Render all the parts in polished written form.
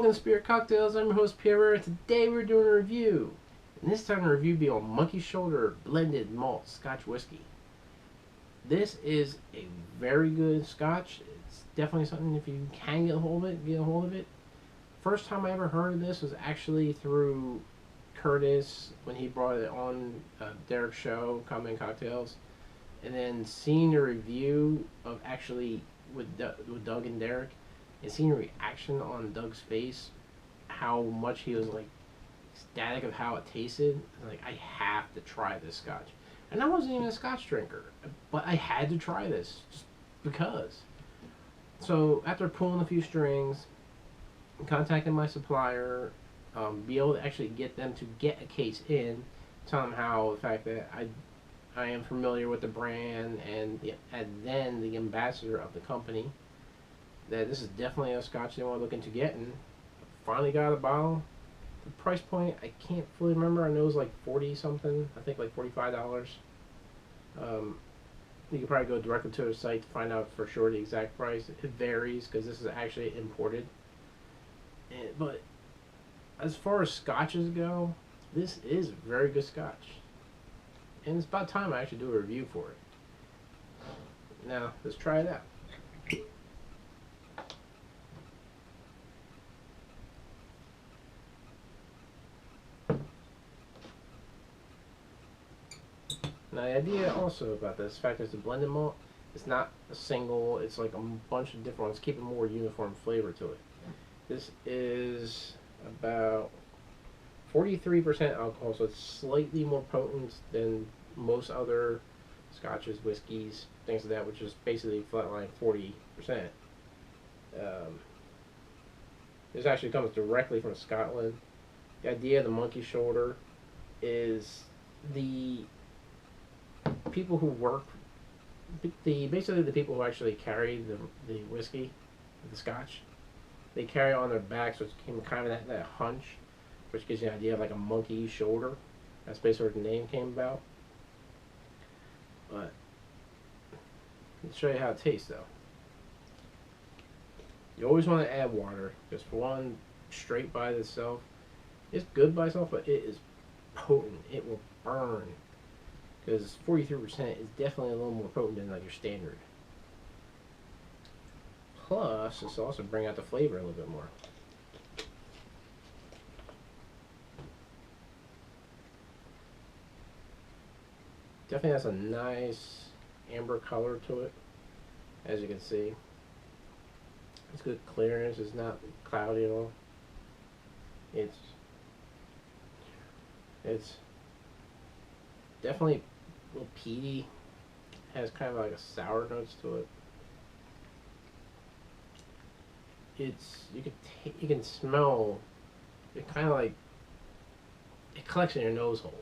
Welcome to Spirit Cocktails. I'm your host Pierre. Today we're doing a review. And this time the review will be on Monkey Shoulder Blended Malt Scotch Whiskey. This is a very good Scotch. It's definitely something, if you can get a hold of it, get a hold of it. First time I ever heard of this was actually through Curtis when he brought it on Derek's show, Common Cocktails. And then seeing a review of actually with Doug and Derek, and seeing the reaction on Doug's face, how much he was like ecstatic of how it tasted. Like, I have to try this Scotch. And I wasn't even a Scotch drinker, but I had to try this just because. So after pulling a few strings, contacting my supplier, be able to actually get them to get a case in, tell them how the fact that I am familiar with the brand and then the ambassador of the company, that this is definitely a Scotch they want to look into getting. Finally got a bottle. The price point, I can't fully remember. I know it was like 40 something. I think like $45. You can probably go directly to the site to find out for sure the exact price. It varies because this is actually imported. But as far as Scotches go, this is very good Scotch. And it's about time I actually do a review for it. Now, let's try it out. Now, the idea also about this fact is the blended malt, it's not a single, it's like a bunch of different ones, keep a more uniform flavor to it. This is about 43% alcohol, so it's slightly more potent than most other Scotches, whiskeys, things like that, which is basically flatline 40%. This actually comes directly from Scotland. The idea of the Monkey Shoulder is the people who work, basically the people who actually carry the whiskey, the Scotch, they carry it on their backs, which came kind of that hunch, which gives you an idea of like a monkey shoulder. That's basically where the name came about. But let's show you how it tastes though. You always want to add water, just for one, straight by itself. It's good by itself, but it is potent. It will burn. Because 43% is definitely a little more potent than like your standard. Plus, this will also bring out the flavor a little bit more. Definitely has a nice amber color to it, as you can see. It's good clearness. It's not cloudy at all. It's definitely a little peaty. Has kind of like a sour notes to it. You can smell it, kind of like it collects in your nose hole.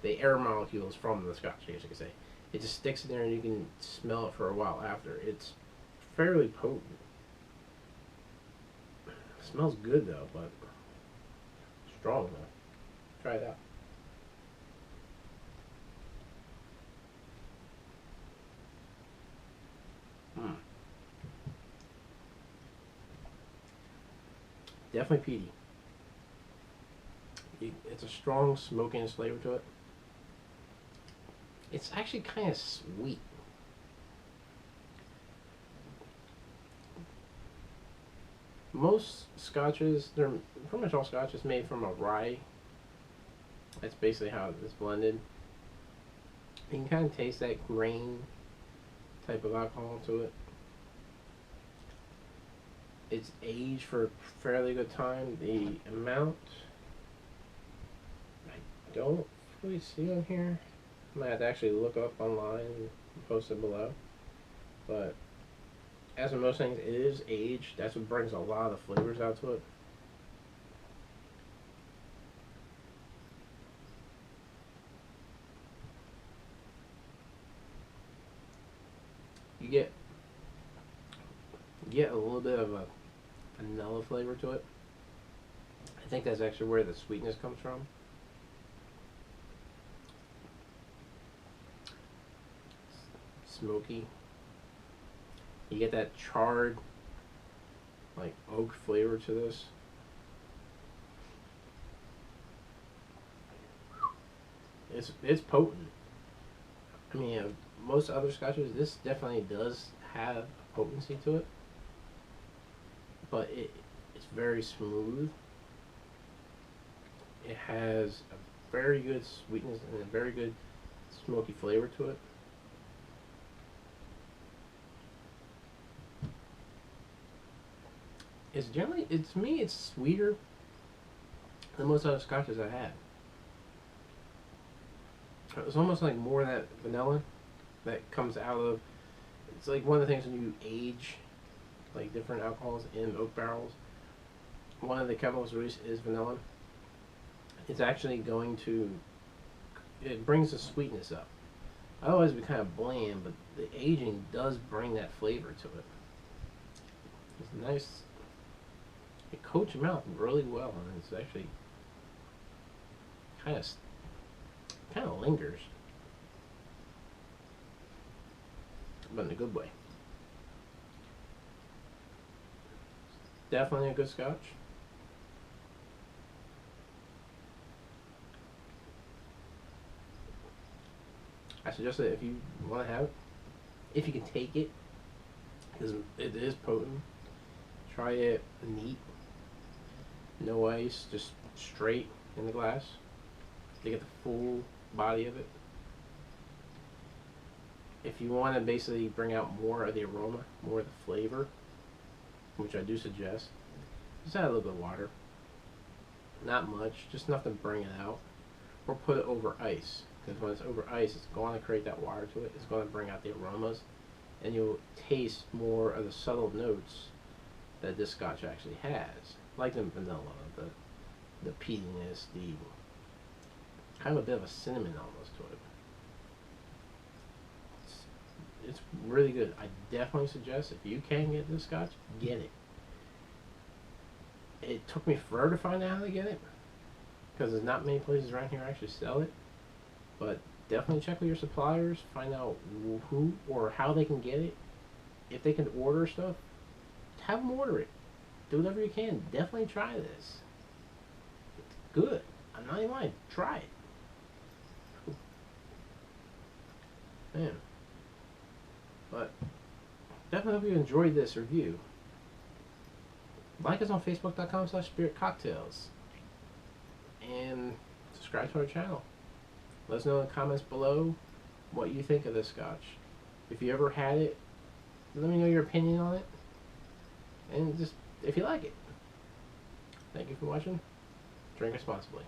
The air molecules from the Scotch, I guess you could say. It just sticks in there and you can smell it for a while after. It's fairly potent. It smells good though, but strong though. Try it out. Definitely peaty. It's a strong smokiness flavor to it. It's actually kind of sweet. Most Scotches, they're pretty much all Scotches made from a rye. That's basically how it's blended. You can kind of taste that grain type of alcohol to it. It's aged for a fairly good time. The amount, I don't really see on here. I might have to actually look up online and post it below. But as with most things, it is aged. That's what brings a lot of the flavors out to it. You get a little bit of a vanilla flavor to it. I think that's actually where the sweetness comes from. Smoky. You get that charred like oak flavor to this. It's potent. I mean, most other scotches, this definitely does have a potency to it, but it's very smooth. It has a very good sweetness and a very good smoky flavor to it. It's generally, to me, it's sweeter than most other scotches I had. It's almost like more of that vanilla that comes out of. It's like one of the things when you age, like different alcohols in oak barrels. One of the chemicals released is vanilla. It's actually going to. It brings the sweetness up. Otherwise, it'd be kind of bland, but the aging does bring that flavor to it. It's nice. It coats your mouth really well, and it's actually kind of lingers, but in a good way. Definitely a good scotch. I suggest that if you want to have it, if you can take it, because it is potent, try it neat, no ice, just straight in the glass to get the full body of it. If you want to basically bring out more of the aroma, more of the flavor, which I do suggest, just add a little bit of water. Not much, just enough to bring it out. Or put it over ice, because when it's over ice, it's going to create that water to it. It's going to bring out the aromas, and you'll taste more of the subtle notes that this scotch actually has, like the vanilla, the peatiness, the kind of a bit of a cinnamon almost to it. It's really good. I definitely suggest if you can get this scotch, get it. It took me forever to find out how to get it, because there's not many places around here actually sell it. But definitely check with your suppliers, find out who or how they can get it. If they can order stuff, have them order it. Do whatever you can. Definitely try this. It's good. I'm not even lying. Try it. Man. But definitely hope you enjoyed this review. Like us on Facebook.com/spiritcocktails. And subscribe to our channel. Let us know in the comments below what you think of this scotch. If you ever had it, let me know your opinion on it. And just, if you like it. Thank you for watching. Drink responsibly.